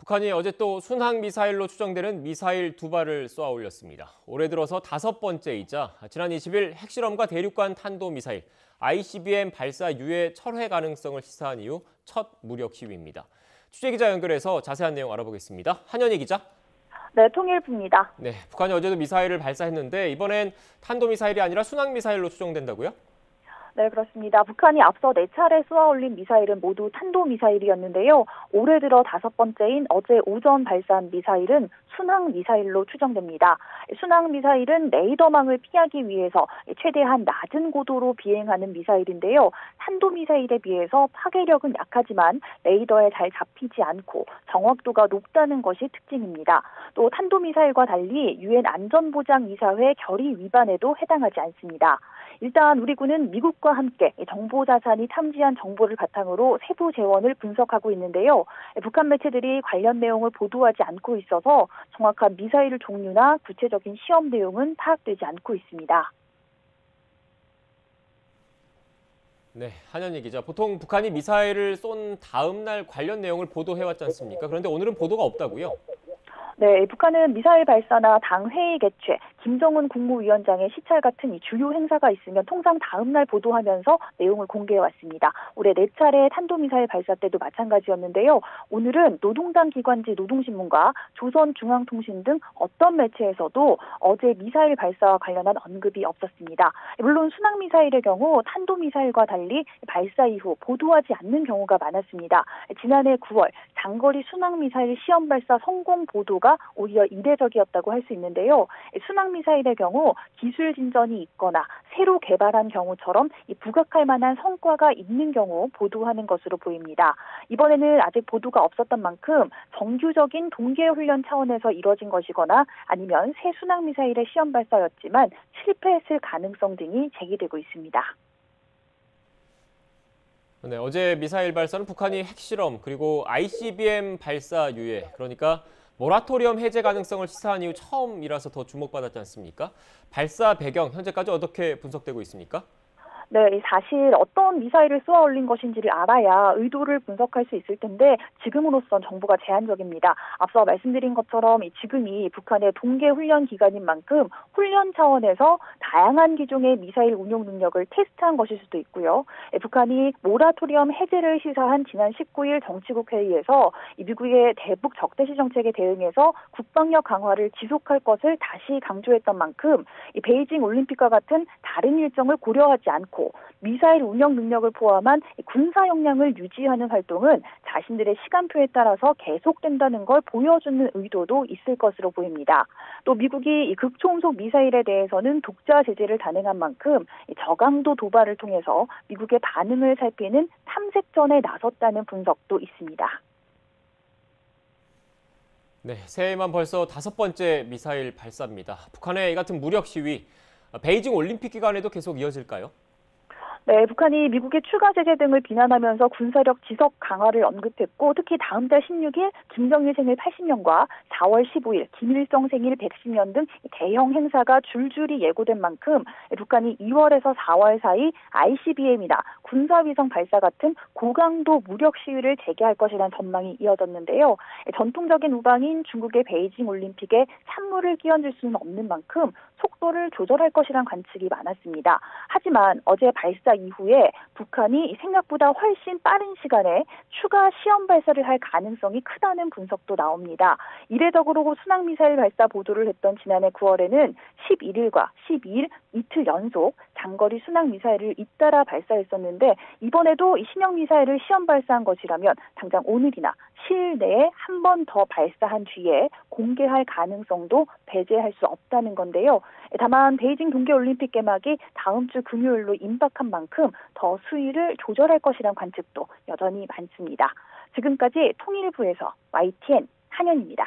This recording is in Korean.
북한이 어제 또 순항미사일로 추정되는 미사일 두 발을 쏘아 올렸습니다. 올해 들어서 5번째이자 지난 20일 핵실험과 대륙간 탄도미사일 ICBM 발사 유예 철회 가능성을 시사한 이후 첫 무력 시위입니다. 취재기자 연결해서 자세한 내용 알아보겠습니다. 한현희 기자. 네, 통일부입니다. 네, 북한이 어제도 미사일을 발사했는데 이번엔 탄도미사일이 아니라 순항미사일로 추정된다고요? 네, 그렇습니다. 북한이 앞서 4차례 쏘아올린 미사일은 모두 탄도미사일이었는데요. 올해 들어 5번째인 어제 오전 발사한 미사일은 순항미사일로 추정됩니다. 순항미사일은 레이더망을 피하기 위해서 최대한 낮은 고도로 비행하는 미사일인데요. 탄도미사일에 비해서 파괴력은 약하지만 레이더에 잘 잡히지 않고 정확도가 높다는 것이 특징입니다. 또 탄도미사일과 달리 유엔 안전보장이사회 결의 위반에도 해당하지 않습니다. 일단 우리 군은 미국과 함께 정보자산이 탐지한 정보를 바탕으로 세부 재원을 분석하고 있는데요. 북한 매체들이 관련 내용을 보도하지 않고 있어서 정확한 미사일 종류나 구체적인 시험 내용은 파악되지 않고 있습니다. 네, 한현희 기자. 보통 북한이 미사일을 쏜 다음 날 관련 내용을 보도해왔지 않습니까? 그런데 오늘은 보도가 없다고요? 네, 북한은 미사일 발사나 당 회의 개최, 김정은 국무위원장의 시찰 같은 이 주요 행사가 있으면 통상 다음 날 보도하면서 내용을 공개해왔습니다. 올해 4차례 탄도미사일 발사 때도 마찬가지였는데요. 오늘은 노동당 기관지 노동신문과 조선중앙통신 등 어떤 매체에서도 어제 미사일 발사와 관련한 언급이 없었습니다. 물론 순항미사일의 경우 탄도미사일과 달리 발사 이후 보도하지 않는 경우가 많았습니다. 지난해 9월 장거리 순항미사일 시험 발사 성공 보도가 오히려 이례적이었다고 할 수 있는데요. 순항미사일의 경우 기술 진전이 있거나 새로 개발한 경우처럼 부각할 만한 성과가 있는 경우 보도하는 것으로 보입니다. 이번에는 아직 보도가 없었던 만큼 정규적인 동계훈련 차원에서 이뤄진 것이거나 아니면 새 순항미사일의 시험 발사였지만 실패했을 가능성 등이 제기되고 있습니다. 네, 어제 미사일 발사는 북한이 핵실험 그리고 ICBM 발사 유예, 그러니까 모라토리엄 해제 가능성을 시사한 이후 처음이라서 더 주목받았지 않습니까? 발사 배경 현재까지 어떻게 분석되고 있습니까? 네, 사실 어떤 미사일을 쏘아 올린 것인지를 알아야 의도를 분석할 수 있을 텐데 지금으로선 정보가 제한적입니다. 앞서 말씀드린 것처럼 지금이 북한의 동계훈련 기간인 만큼 훈련 차원에서 다양한 기종의 미사일 운용 능력을 테스트한 것일 수도 있고요. 북한이 모라토리엄 해제를 시사한 지난 19일 정치국 회의에서 미국의 대북 적대시 정책에 대응해서 국방력 강화를 지속할 것을 다시 강조했던 만큼 베이징 올림픽과 같은 다른 일정을 고려하지 않고 미사일 운영 능력을 포함한 군사 역량을 유지하는 활동은 자신들의 시간표에 따라서 계속된다는 걸 보여주는 의도도 있을 것으로 보입니다. 또 미국이 극초음속 미사일에 대해서는 독자 제재를 단행한 만큼 저강도 도발을 통해서 미국의 반응을 살피는 탐색전에 나섰다는 분석도 있습니다. 네, 새해만 벌써 5번째 미사일 발사입니다. 북한의 이 같은 무력 시위, 베이징 올림픽 기간에도 계속 이어질까요? 네, 북한이 미국의 추가 제재 등을 비난하면서 군사력 지속 강화를 언급했고 특히 다음 달 16일 김정일 생일 80년과 4월 15일 김일성 생일 110년 등 대형 행사가 줄줄이 예고된 만큼 북한이 2월에서 4월 사이 ICBM이나 군사위성 발사 같은 고강도 무력 시위를 재개할 것이라는 전망이 이어졌는데요. 전통적인 우방인 중국의 베이징 올림픽에 찬물을 끼얹을 수는 없는 만큼 속도를 조절할 것이라는 관측이 많았습니다. 하지만 어제 발사 이후에 북한이 생각보다 훨씬 빠른 시간에 추가 시험 발사를 할 가능성이 크다는 분석도 나옵니다. 이례적으로 순항미사일 발사 보도를 했던 지난해 9월에는 11일과 12일 이틀 연속 장거리 순항미사일을 잇따라 발사했었는데 이번에도 이 신형 미사일을 시험 발사한 것이라면 당장 오늘이나 실내에 한 번 더 발사한 뒤에 공개할 가능성도 배제할 수 없다는 건데요. 다만 베이징 동계올림픽 개막이 다음 주 금요일로 임박한 만큼 더 수위를 조절할 것이란 관측도 여전히 많습니다. 지금까지 통일부에서 YTN 한현입니다.